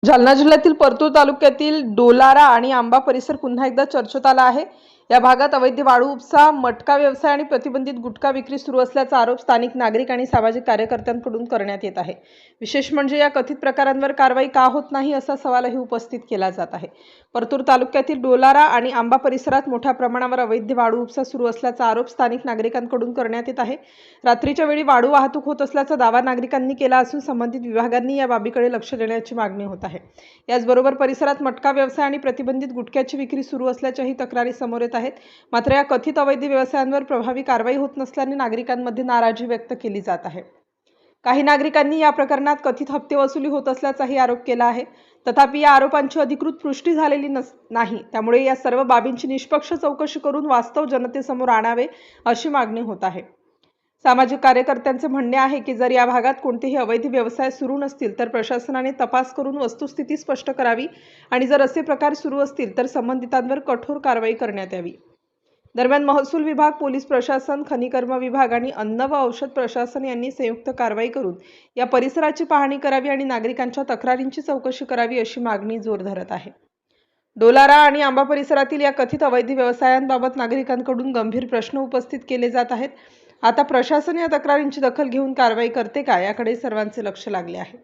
जालना जिल्ह्यातील परतूर तालुक्यातील डोलारा आणि आंबा परिसर पुन्हा एकदा चर्चेत आला आहे। या भागात अवैध वाळू उपसा, मटका व्यवसाय आणि प्रतिबंधित गुटखा विक्री सुरू असल्याचा आरोप स्थानिक नागरिक आणि सामाजिक कार्यकर्त्यांकडून करण्यात येत आहे। विशेष म्हणजे या कथित प्रकारांवर कारवाई का होत नाही असा सवालही उपस्थित केला जात आहे। परतूर तालुक्यातील डोलारा आणि आंबा परिसरात मोठ्या प्रमाणावर अवैध वाळू उपसा सुरू असल्याचा आरोप स्थानिक नागरिकांकडून करण्यात येत आहे। रात्रीच्या वेळी वाळू वाहतूक होत असल्याचा दावा नागरिकांनी केला असून संबंधित विभागांनी या बाबीकडे लक्ष देण्याची मागणी होत आहे। याचबरोबर परिसरात मटका व्यवसाय आणि प्रतिबंधित गुटख्याची विक्री सुरू असल्याच्याही तक्रारी समोर येत आहेत। मात्र या कथित अवैध व्यवसायांवर प्रभावी कारवाई होत नसल्याने नागरिकांमध्ये नाराजी व्यक्त केली जात आहे। काही नागरिकांनी या प्रकरणात कथित हप्ते वसुली होत असल्याचाही आरोप केला आहे। तथापि या आरोपांची अधिकृत पुष्टी झालेली नाही, त्यामुळे या सर्व बाबींची निष्पक्ष चौकशी करून वास्तव जनतेसमोर आणावे अशी मागणी होत आहे। सामाजिक कार्यकर्त्यांचे म्हणणे आहे की जर या भागात कोणतेही अवैध व्यवसाय सुरू नसतील तर प्रशासनाने तपास करून वस्तुस्थिती स्पष्ट करावी आणि जर असे प्रकार सुरू असतील तर संबंधितांवर कठोर कारवाई करण्यात यावी। दरम्यान महसूल विभाग, पोलीस प्रशासन, खनिकर्म विभाग आणि अन्न व औषध प्रशासन यांनी संयुक्त कारवाई करून या परिसराची पाहणी करावी आणि नागरिकांच्या तक्रारींची चौकशी करावी अशी मागणी जोर धरत आहे। डोलारा आणि आंबा परिसरातील या कथित अवैध व्यवसायांबाबत नागरिकांकडून गंभीर प्रश्न उपस्थित केले जात आहेत। आता प्रशासन या तक्रारींची दखल घेऊन कारवाई करते का याकडे सर्वांचे लक्ष लागले आहे।